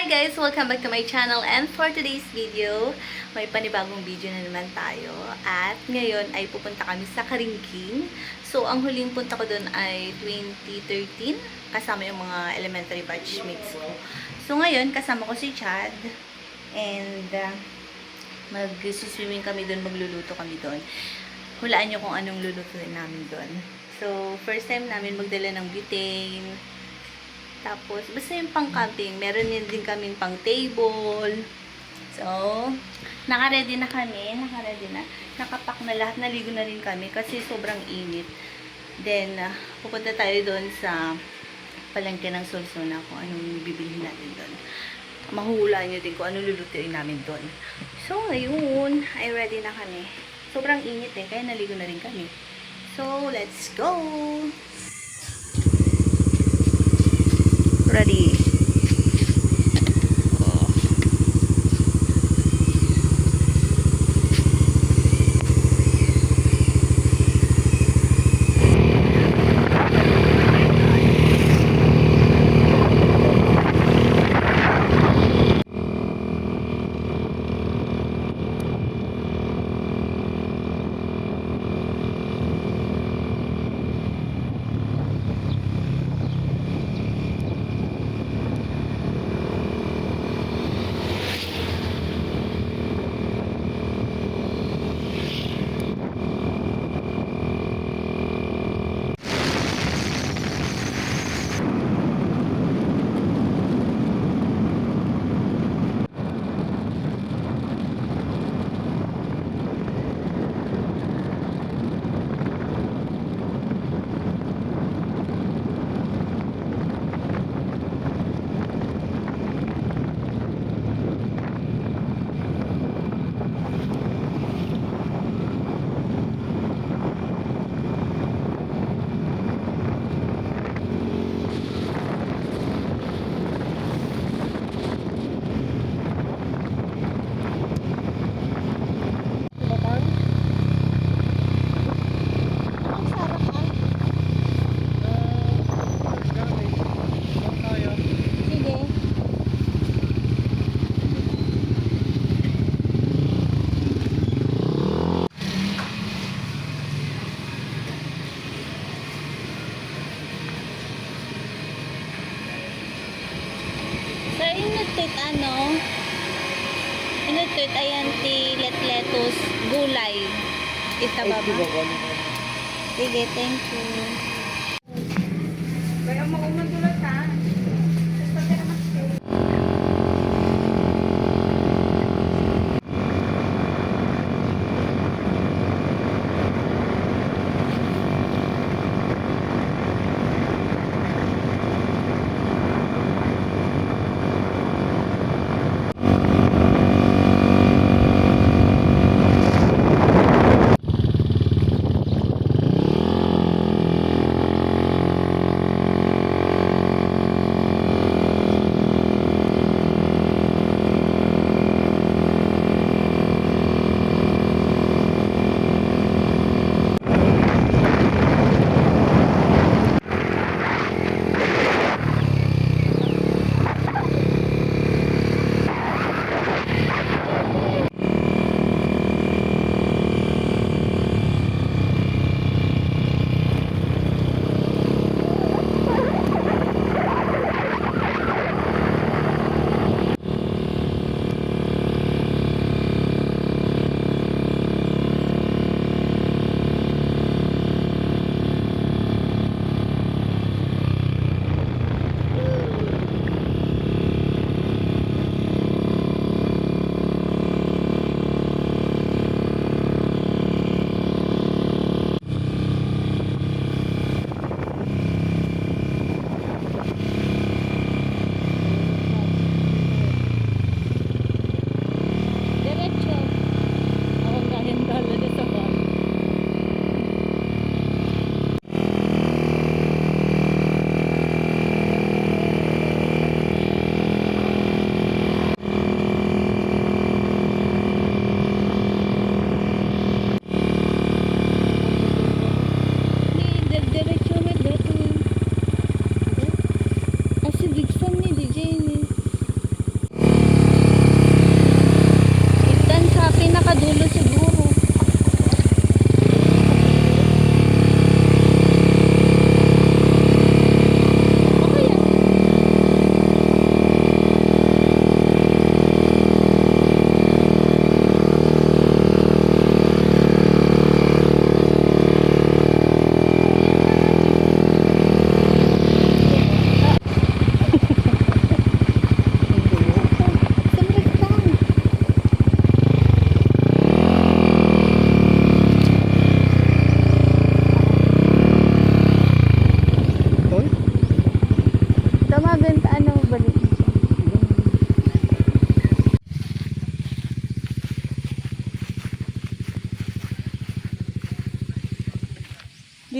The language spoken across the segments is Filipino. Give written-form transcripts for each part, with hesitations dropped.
Hi guys! Welcome back to my channel, and for today's video, may panibagong video na naman tayo. At ngayon ay pupunta kami sa Karingking. So, ang huling punta ko doon ay 2013, kasama yung mga elementary batchmates ko. So, ngayon kasama ko si Chad, and mag-swimming kami doon, magluluto kami doon. Hulaan nyo kung anong lulutuin namin doon. So, first time namin magdala ng butane. Tapos, basta yung pang-camping. Meron din kaming pang-table. So, naka-ready na kami. Naka-ready na. Nakapak na lahat. Naligo na rin kami kasi sobrang init. Then, pupunta tayo doon sa palengke ng Solsona kung anong bibilhin natin doon. Mahuhulaan nyo din kung anong lulutuin namin doon. So, ayun. Ay ready na kami. Sobrang init eh. Kaya naligo na rin kami. So, let's go! Ready. Inutit ayan ti lettuce gulay itababa. Sige, thank you. Kaya makuman tulad ha.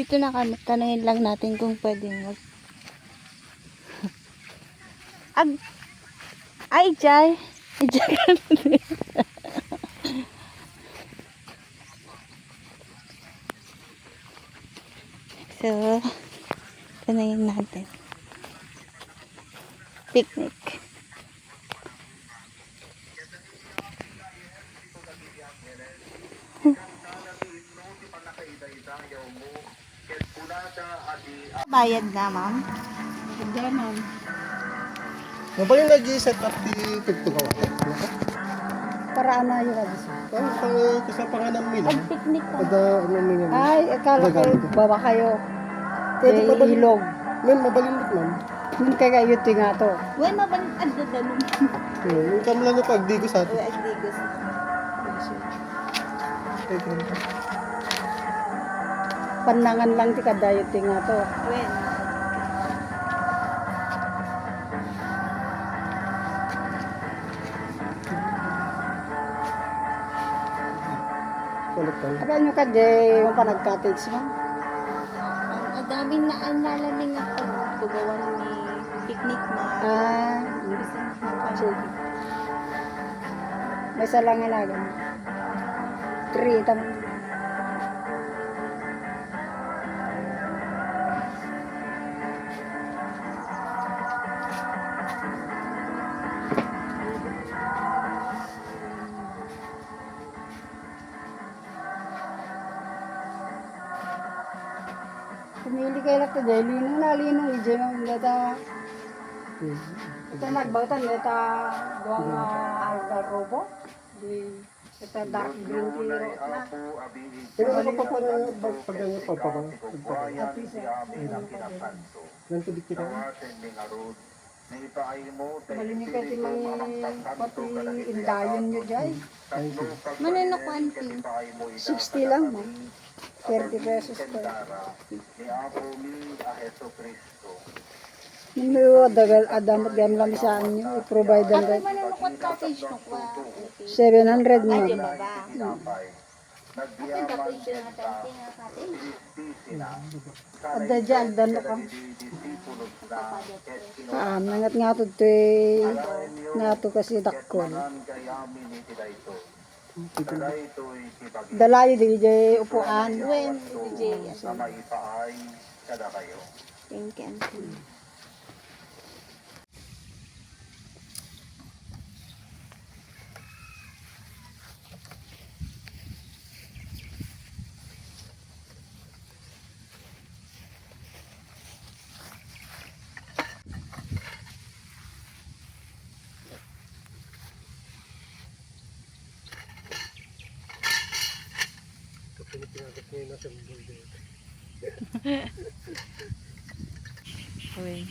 Dito na kami. Tanungin lang natin kung pwedeng mag... Ay, Jai. Jai ka na din. So, tanungin natin. Picnic. Bayad na, ma'am. Hindi, ma'am. Ano ba yung nag-set up di tugtugaw? Para ano yung alas? Kasi pangalan mo lang. Picnic ka. Kada ano mo yan. Ay, akala ko Gagamit. baba kayo. Pwede May mabalin. ilog. Ma'am, mabalindot ma'am. Yung kaya yun nga to. Uy, mabalik. Ando dalong. Yung kamla na pag di ko sa atin. Uy, agdigos. Panangan lang ti kada yun nga to. Uy, Kulit tayo. Aba nyo ka, yung panag-cottage mo. ang daming naalalaming ako. Tugawan ni picnic na. Sige. May salangan na lang. 3 tam. Pumili kayo lang ito dahil linong na linong ije mo data. Ito nagbautan data doang altar robo. Di ito dark green tiro na. Pero ano pa po na pag ano pa pa ba? Ganito di kita. Malini ka ti may pati indayon nyo dyan. Manano ko, auntie? 60 lang mo. 30 pesos ko. Yung may adamot gam lang sa inyo. I-provide ang Ako manano ko cottage no kwa. 700 mo. Ay, di ba ba? Ako yung cottage na natin nga cottage. Ada dyan, dano ka. Nangat nga to nga to kasi dakon. Dalayo di jay upuan. When, DJ. Thank you, auntie. Uy.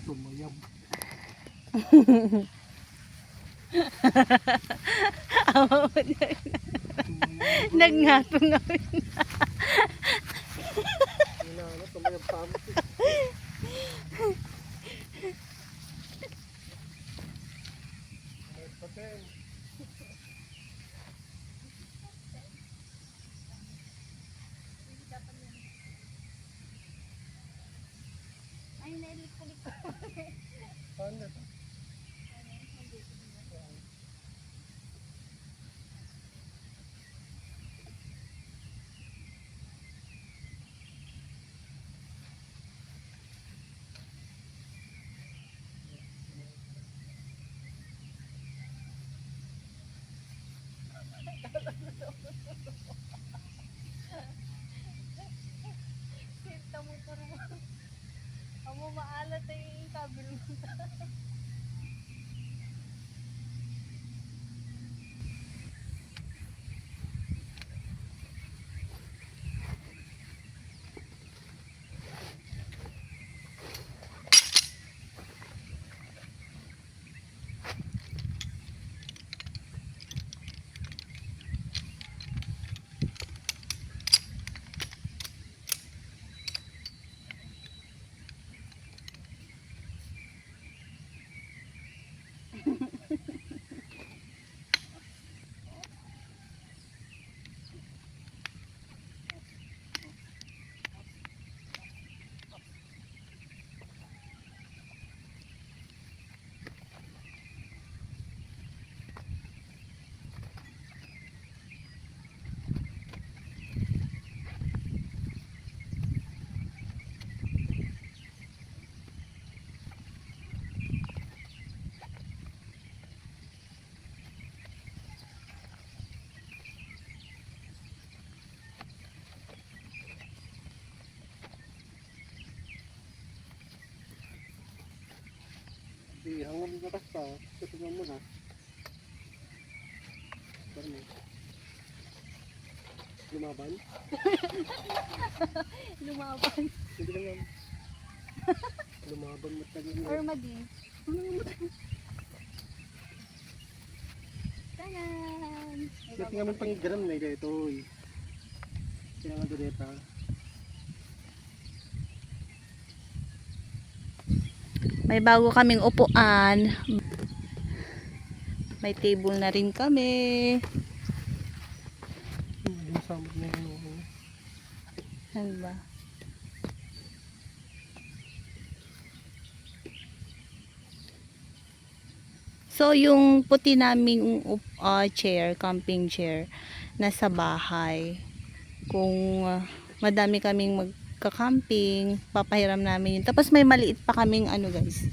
Tumayab. Nagngatong nga. Tumayab pa mo. Ay, nailik-kulik. mo maalat yung kabel mo. Di, hanggang natas pa. Tutugan mo na. Parang lumaban. Lumaban. Hindi lang yan. Lumaban mo tayo. Or madi. Tanan! Kasi nga man pang ganun na ito. Kailangan doon dito. May bago kaming upuan. May table na rin kami. Yung samot na yun. Ano ba? So, yung puti naming chair, camping chair, nasa bahay. Kung madami kaming magka-camping, papahiram namin yun. Tapos may maliit pa kaming ano guys.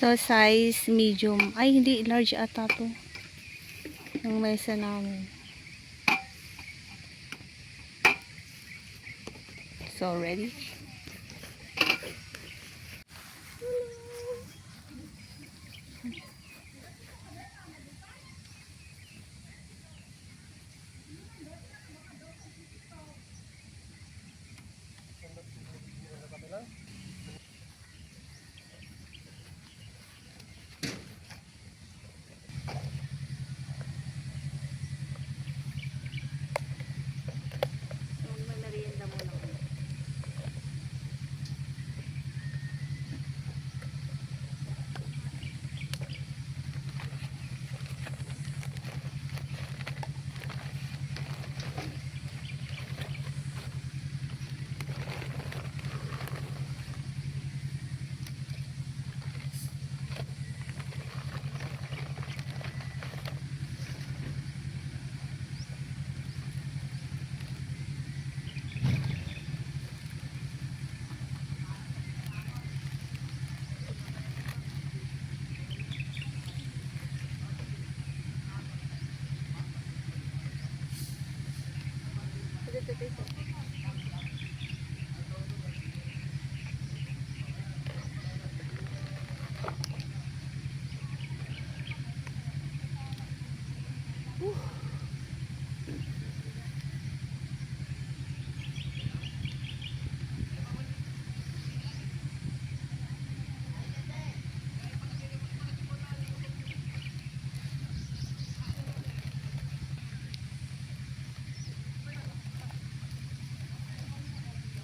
So, size medium. Ay, hindi. Large ata to. Yung mesa namin. So, ready?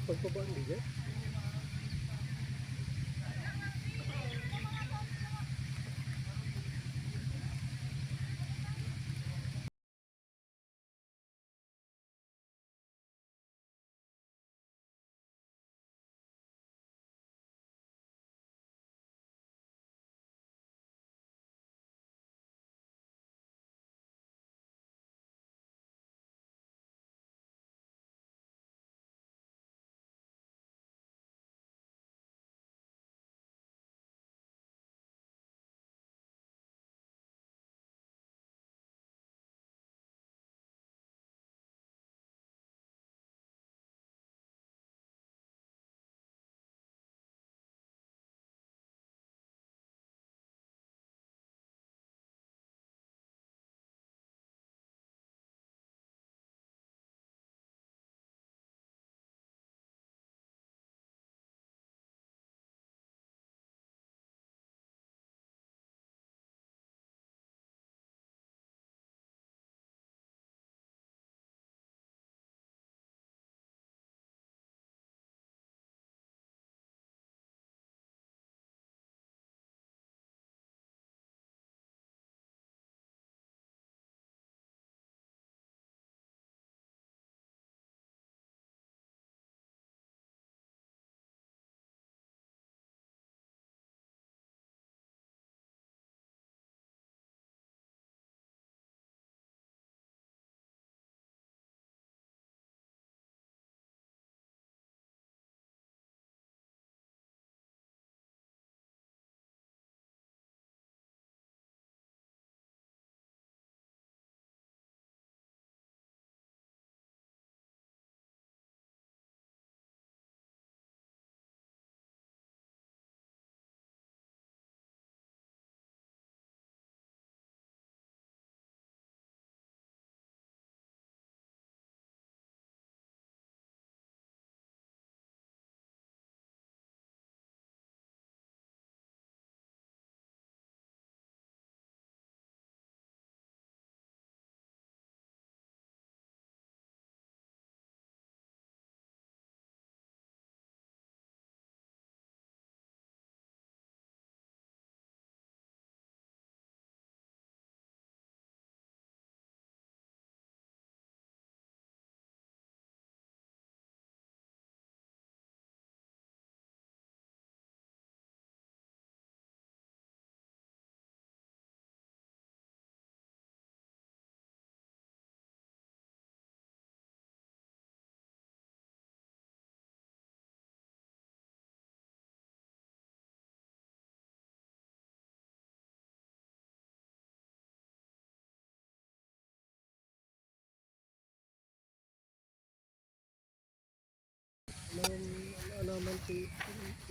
Pagpabaan din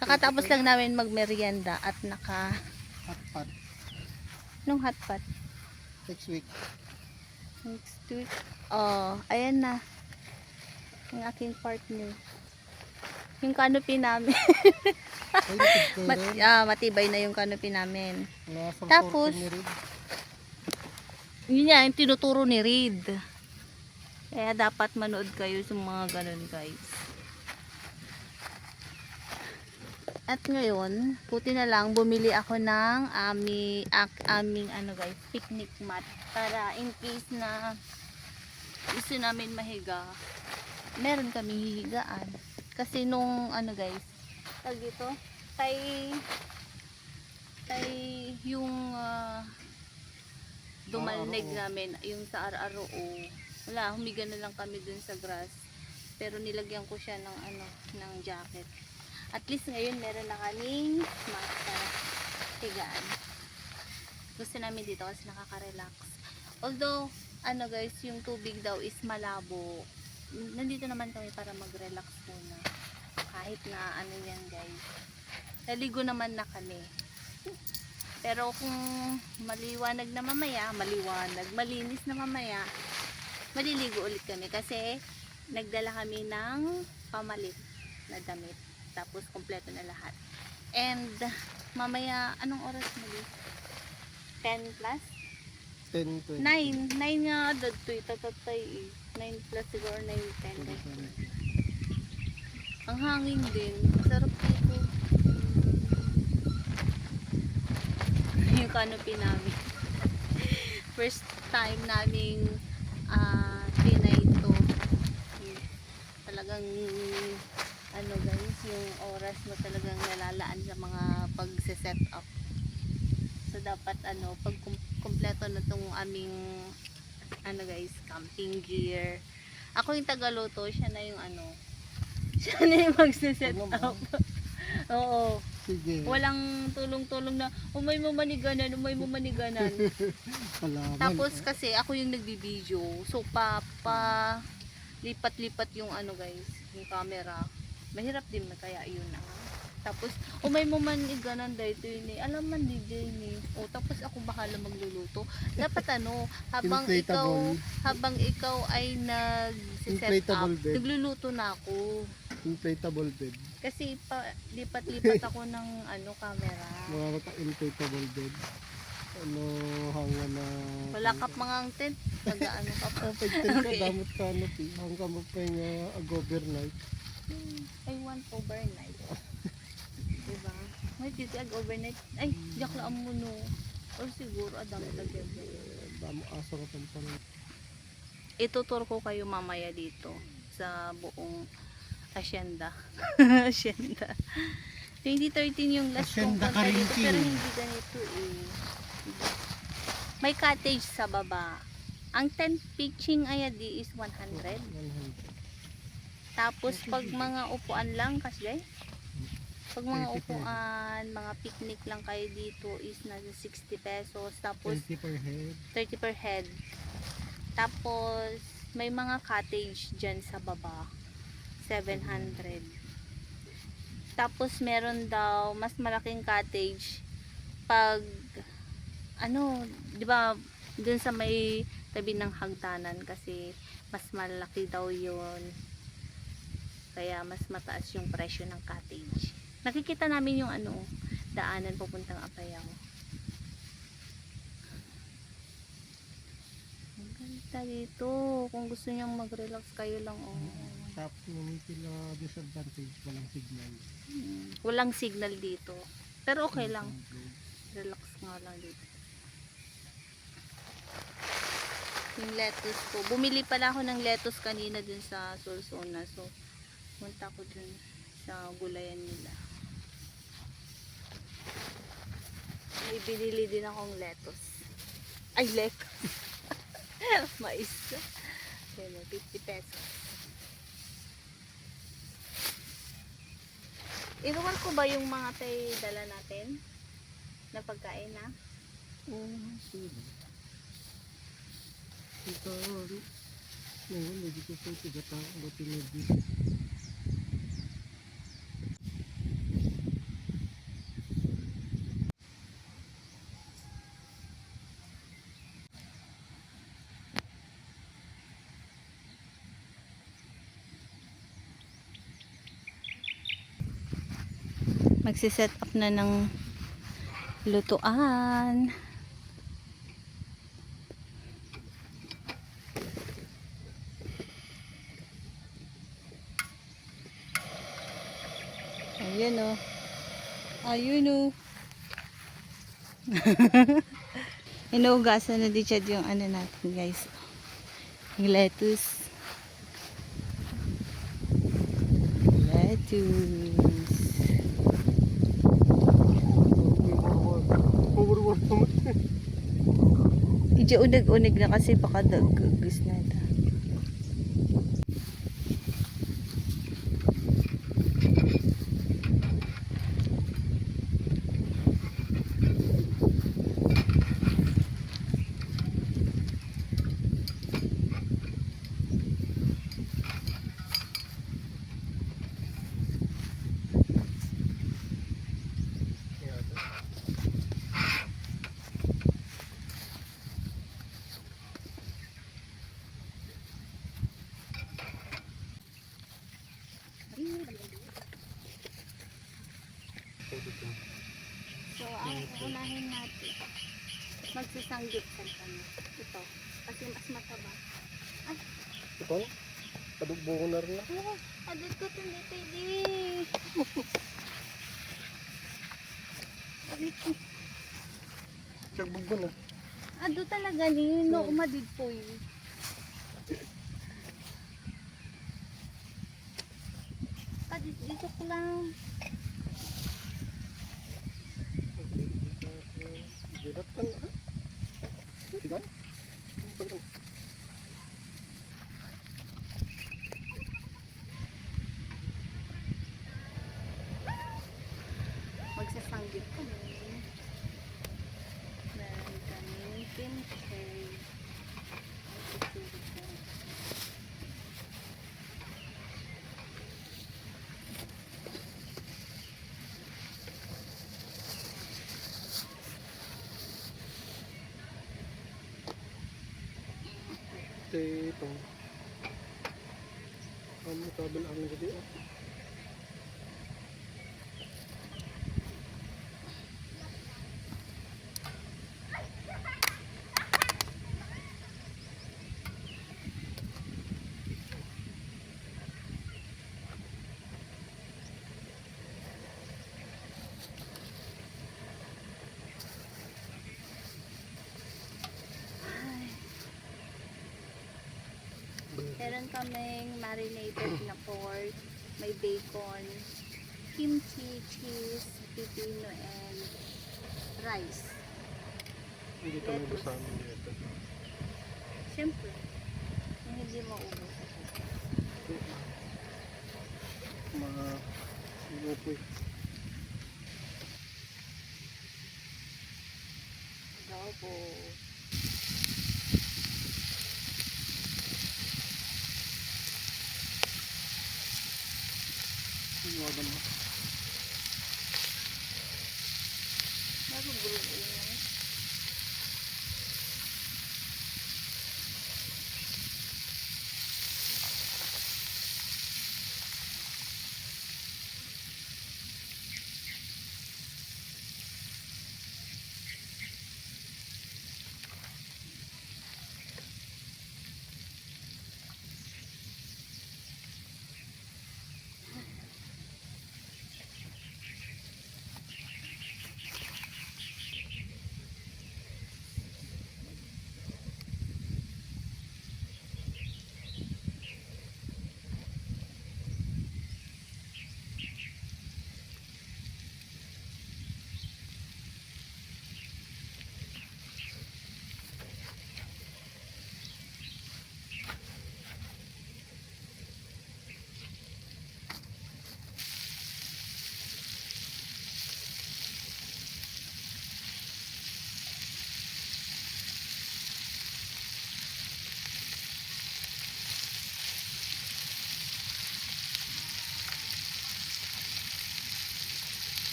Kakatapos lang namin magmerienda at Hotpot. nung hotpot. Next week. Next week. Oh, ayan na. Yung aking partner. Yung canopy namin. Ay, napig kayo rin. Matibay na yung canopy namin. Nasang Tapos, sorte ni Rid. Yun yan, yung tinuturo ni Reed. Kaya dapat manood kayo sa mga ganun, guys. At ngayon, puti na lang, bumili ako ng aming ano guys, picnic mat. Para in case na gusto namin mahiga, meron kami hihigaan. Kasi nung ano guys, tag dito, kay yung dumalneg namin, yung sa RRO, wala, humiga na lang kami dun sa grass. Pero nilagyan ko siya ng ano, ng jacket. At least ngayon meron na kaming mat para higaan. Gusto namin dito kasi nakaka-relax. Although, ano guys, yung tubig daw is malabo. Nandito naman kami para mag-relax muna. Kahit na ano yan guys. Naligo naman na kami. Pero kung maliwanag na mamaya, malinis na mamaya, maliligo ulit kami kasi nagdala kami ng pamalit na damit. Tapos kompleto na lahat. And mamaya, anong oras mo? 10 plus? 10, 20. 9 nga dito tatatay eh. 9 plus siguro 9, 10. Ang hangin din. Sarap dito. Yung canopy namin. First time naming trinay ito. Talagang ano guys, yung oras mo talagang nalalaan sa mga pagse-set up. So dapat ano, pag kumpleto na tong aming ano guys, camping gear. Ako yung tagaluto, siya na yung ano. Siya na yung magse-set up. Oo. Sige. Walang tulong-tulong na umay mo maniganan. Palaman. Tapos kasi ako yung nagbibideo. So lipat-lipat yung ano guys, yung camera. Mahirap din kaya yun Tapos umay mo man iganan dito yun eh. Alam man DJ ni. O tapos ako bahala magluluto. Dapat ano, habang ikaw ay nag-set up, Inflatable bed. nagluluto na ako. Inflatable bed. Kasi lipat-lipat ako ng ano camera. Mga inflatable bed. Ano, hanga na... Wala ka mga ang tent. Pag-ano ka pa. Pagtin ka, Okay. damot canopy. Hanggang mo pa yung overnight. I want overnight. Diba? May dito overnight. Ay, yaklaan mo no. Or siguro, adami lagyan. Damo aso ka pang Itutur ko kayo mamaya dito sa buong Hacienda. Hacienda. 2013 yung last kong Hacienda punta dito, Carinti. pero hindi ganito eh. May cottage sa baba. Ang tent pitching ayadi is 100. Tapos pag mga upuan lang kasi pag mga 30 upuan, mga picnic lang kayo dito is nasa 60 pesos. Tapos 20 per head. 30 per head. Tapos may mga cottage dyan sa baba. 700. Tapos meron daw mas malaking cottage pag ano, 'di ba, dun sa may tabi ng hagdanan kasi mas malaki daw 'yon. Kaya mas mataas yung presyo ng cottage. Nakikita namin yung ano, daanan papuntang Apayao. Ang ganda dito. Kung gusto niyo mag-relax kayo lang Tapos may sila disadvantage, walang signal. Walang signal dito. Pero okay lang. Relax nga lang dito. Yung lettuce ko. Bumili pala ako ng lettuce kanina dun sa Sursona. So, punta ko dun sa gulayan nila. May binili din akong lettuce. Ay, mais. Kaya 50 pesos. Inuwan ko ba yung mga dala natin? Na pagkain na? Sige. Ito, ngayon, medyo ko po tigatang ba't pinag Magsiset up na ng lutuan. Ayun o. Ayun o. Inuugasan na di siya yung ano natin guys. Yung lettuce. Lettuce. Overwork naman. Medyo unag-unag na kasi baka dagagis na ito. So, ang unahin natin, magsasanggip kami. Ito, kasi mas mataba. Ay, Ito na. Padugbo ko na rin na. oh, adot ko ito, hindi pwede. Sagbugbo na. Adot talaga ni, no, umadid po yun. Dito ko lang. Hirap ka na. Sige. Magsasanggip kami. Meron kami pincher. Ito. Ang kabel ang gadi. Meron kaming marinated na pork, may bacon, kimchi, cheese, pipino, and rice. Hindi ito may sa amin dito. Siyempre, yung hindi maubos. Mga inupoy. Adobo. Iwagan mo. Nagugulog yun.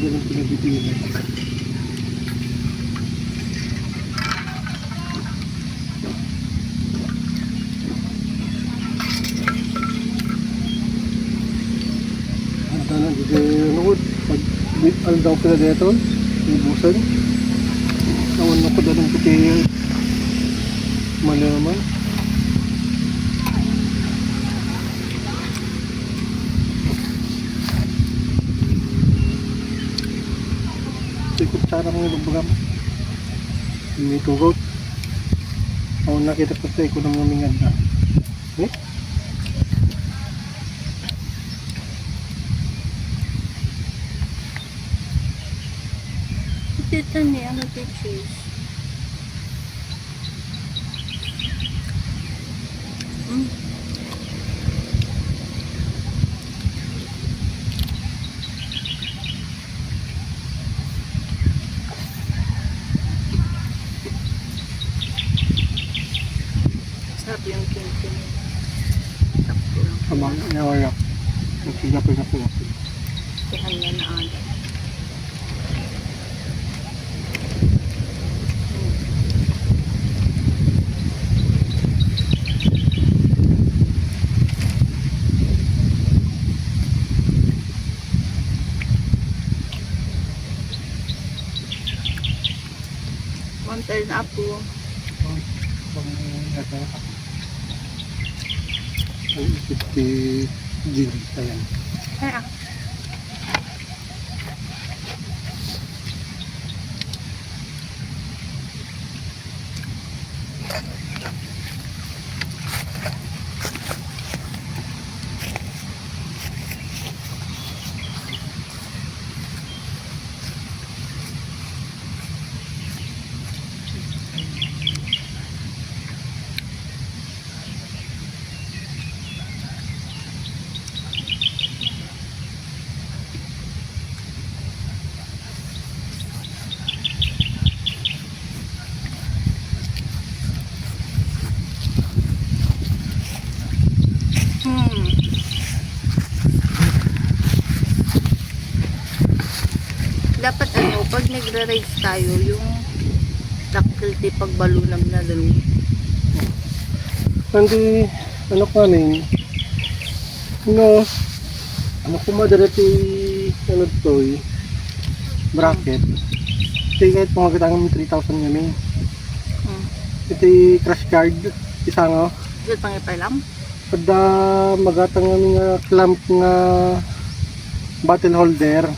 din ang pinabibilan. Anda na dito ano pag al daw pala dito ibusan. Nawan ako dalang puti mali naman. Ikot sana mga babagam. May tugot. Ako nakita ko sa ikot ng mga mingad na. Eh? Ito niya, ano ito cheese? Sarap yung kimchi niya. Sakto lang. Abang, yawayak. Nagsigapi-gapi ako. Tihan niya na agad. One turn up po. Ang isip si Gini. Ayan. Ay, ah. Dapat ano, pag nagra-rides tayo, yung faculty pagbalunam na dun. Hindi, ano ka rin, no, ano ko madarati, ano to bracket. Ito kahit pangagatan ng 3,000 yun Ito crash card, isa nga. Diyan pangipay lang. Pada magatang nga clamp nga battle holder.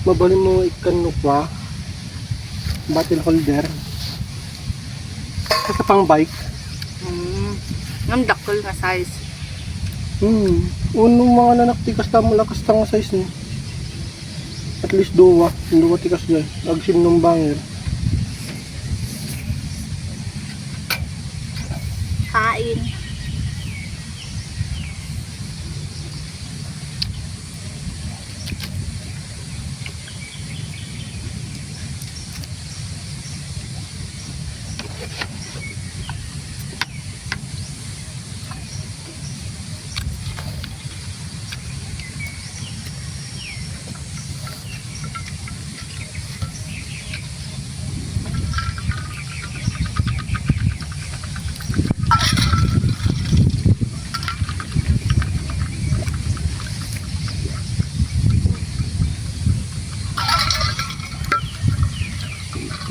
Mabali mo ikan pa battle holder. Sa pang bike. Ang dakol nga size. Unong mga nanak tikas tamo lakas tang size ni. At least duwa tikas dyan. Agsim ng bangir. Kain.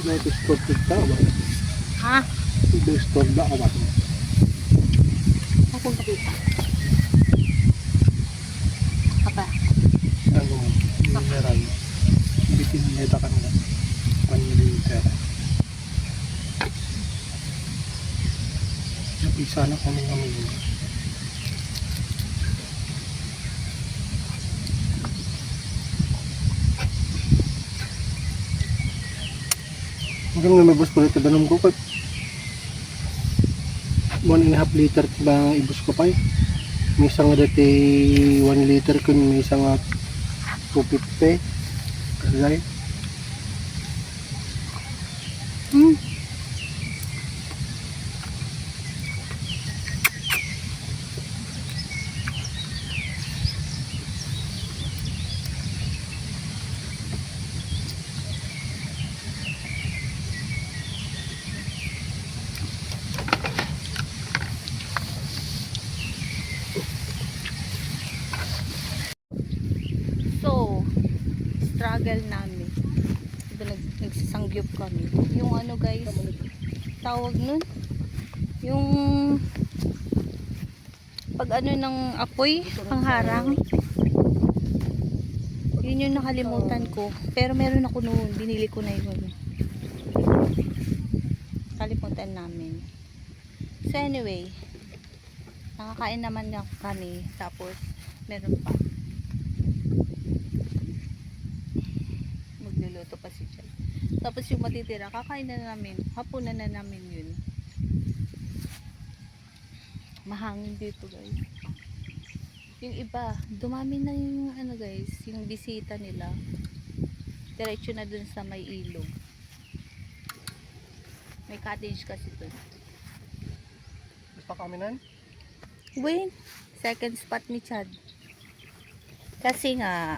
Na ito store kita ba? Ha? Ito store ba ba? Ako nakita. Apa? Ano mineral. Bitin neta kanila. 1 liter. Napisa na kami ng mga. Hanggang na may bus ko ito, danong ko 1.5 liter ba ibus ko pa may isang dati 1 liter kun may isang 250 kasay tagal namin. Diba nagsasangyup kami. Yung ano guys, tawag nun? Yung pag ano ng apoy, pangharang. Yun yung nakalimutan ko. Pero meron ako noon, binili ko na yun. Kalimutan namin. So anyway, nakakain naman na kami. Tapos, meron pa. Magluluto pa si Chay. Tapos yung matitira, kakain na namin. Hapunan na namin yun. Mahangin dito guys. Yung iba, dumami na yung ano guys, yung bisita nila. Diretso na dun sa may ilog. May cottage kasi dun. Gusto kami nan? Wait, second spot ni Chad. Kasi nga,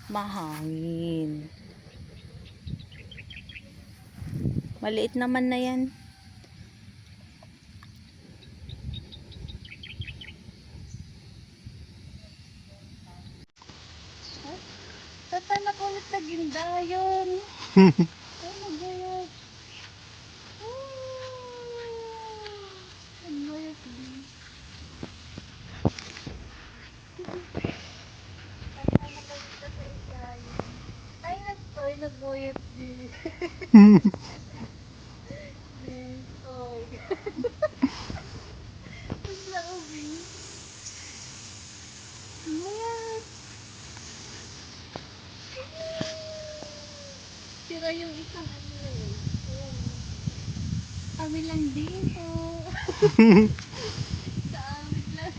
mahangin. Maliit naman na yan. Tatanak ulit na gindayon. Ano ba yan? Ano ba yan? Tatanak ulit na sa gindayon. Ay, nagboyot din. Oy. Basta ubi. Ano yan? Sira yung isang ano eh. Ayan. Kami lang dito. Sa amin lang.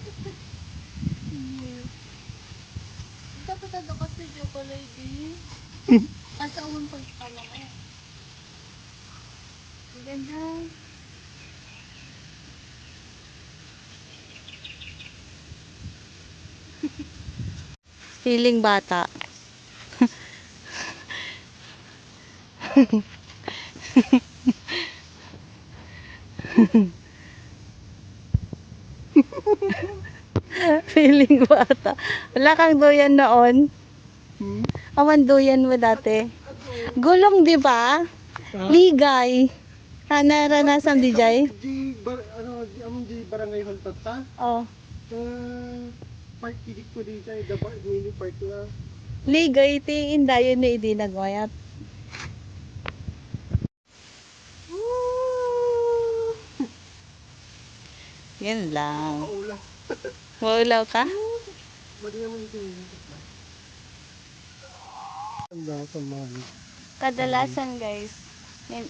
Dapat ano kasi chocolate eh. Asa uwan pagkala eh. Ang ganda. Feeling bata. Feeling bata. Wala kang duyan noon. Awan duyan mo dati. Gulong, di ba? Ligay. Naranasan di jay? Di barangay hall tata. Oh. Park idik ko di jay, dapat mini park na. Ligay ti indayon ni idi nagwayat. Yan lang. Paula. Maulaw ka? Badi naman ito yung ang dami sa mga. Kadalasan guys,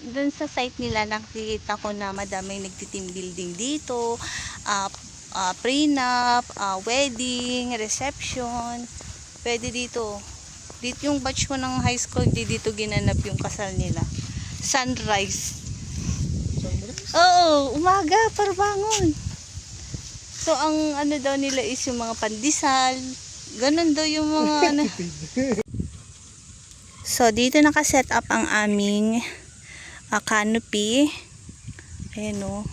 dun sa site nila nakikita ko na madaming nagti-team building dito, prenup, wedding, reception. Pwede dito. Dito yung batch ko ng high school, dito ginanap yung kasal nila. Sunrise. Oo, umaga para bangon. So ang ano daw nila is yung mga pandesal. Ganun daw yung mga ano. So, dito naka-set up ang aming canopy. Ayan o.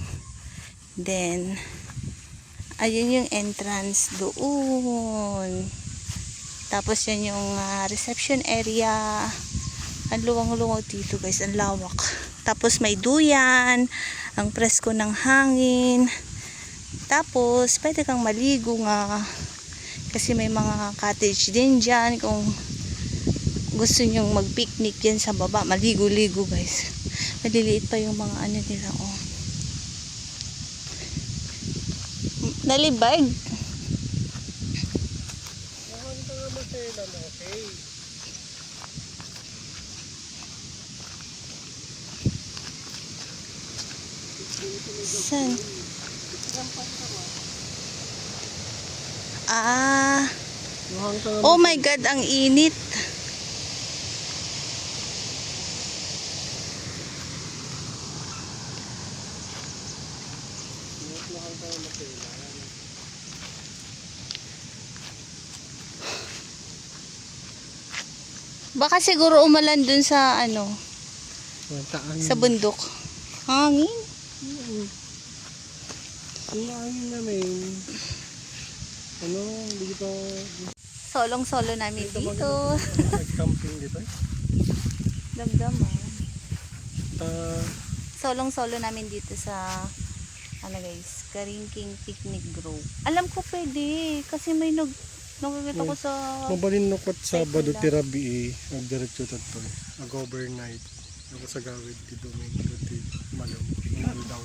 Then, ayun yung entrance doon. Tapos, yan yung reception area. Ang luwang-luwang dito guys. Ang lawak. Tapos, may duyan. Ang presko ng hangin. Tapos, pwede kang maligo nga. Kasi may mga cottage din dyan. Kung gusto nyong mag-picnic yan sa baba, maligo-ligo guys. Maliliit pa yung mga ano nila, oh. Nalibag. San? Oh my God, ang init. Baka siguro umulan dun sa ano, sa bundok. Hangin. Ang hangin namin. Ano, hindi pa. Solong-solo namin dito. Nag-camping dito eh. Damdam ah. Ah, Solong-solo namin dito sa ano guys, Karingking Picnic Grove. Alam ko pwede kasi may nagkakita ko sa mabalin no kat Sabado Nila. tirabi ang diretso tato. Overnight. Ako sa gawid dito may dito malaw. Daw.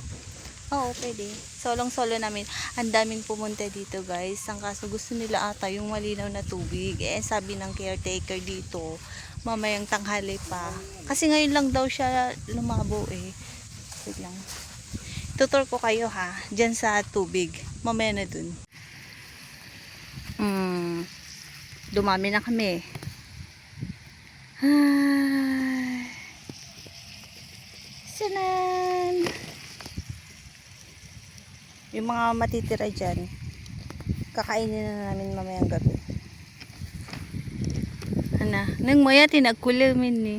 Oo, pwede. Solong-solo namin. Ang daming pumunta dito guys. Ang kaso gusto nila ata yung malinaw na tubig. Eh, sabi ng caretaker dito, mamayang tanghali pa. Kasi ngayon lang daw siya lumabo eh. Wait lang. Tutor ko kayo ha. Diyan sa tubig. Mamaya na dun. Dumami na kami. Ay. Sanan. Yung mga matitira dyan, kakainin na namin mamayang gabi. Ano? Nang maya tinagkulimin ni.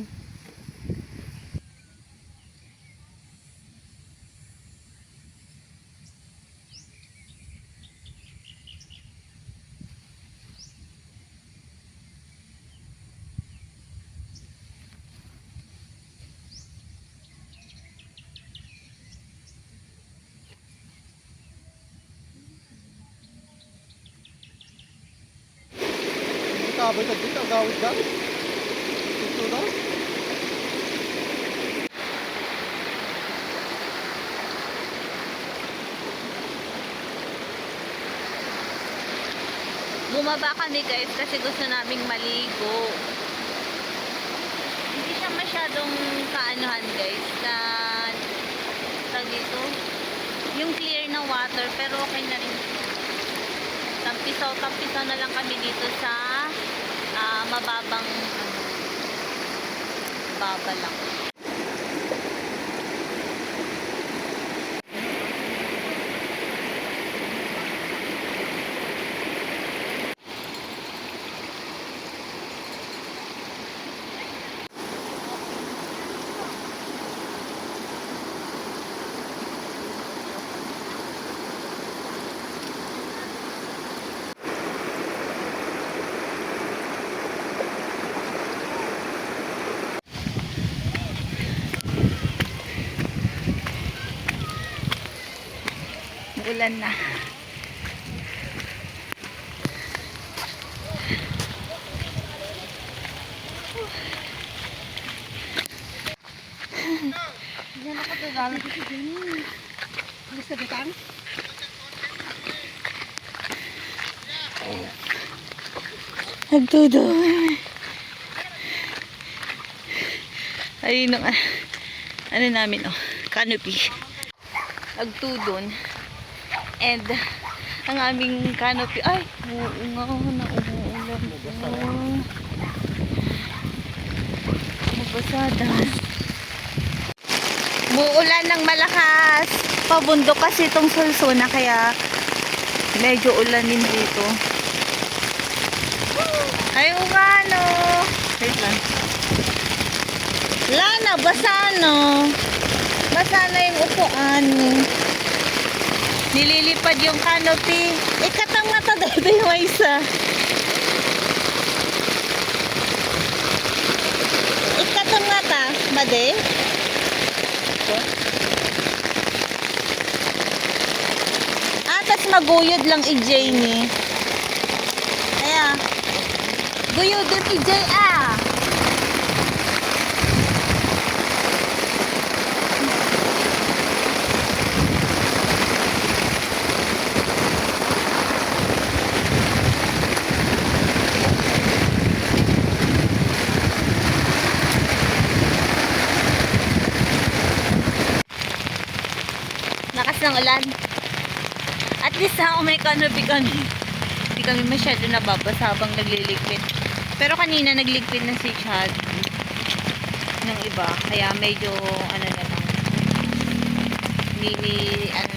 Kabot at dito, gawid ka. Ito daw. Bumaba kami guys kasi gusto naming maligo. Hindi siya masyadong kaanuhan guys na dito. Yung clear na water pero okay na rin. Tampisaw na lang kami dito sa mababang baba lang. Ulan na. Yan ako tagalan ko sa dyan. Gusto ka tan? Nagtudo. Ayun ang ano namin oh, canopy. Nagtudon. And ang aming canopy ay oo nga nauulan mabasada. Muulan ng malakas. Pabundok kasi itong Sulsuna kaya medyo ulanin dito. Ay nga no. Wait lang. Lana, basa no. Basa na yung upuan. Nililipad yung canopy. Ikatang mata daw yung isa. Ikatang mata, bade? Tas maguyod lang i-J ni. Kaya, guyodin i-J ah. Lakas ng ulan. At least ako may canopy kami. Hindi kami masyado nababasa habang nagliligpit. Pero kanina nagligpit na si Chad ng iba. Kaya medyo ano na lang. Mini ano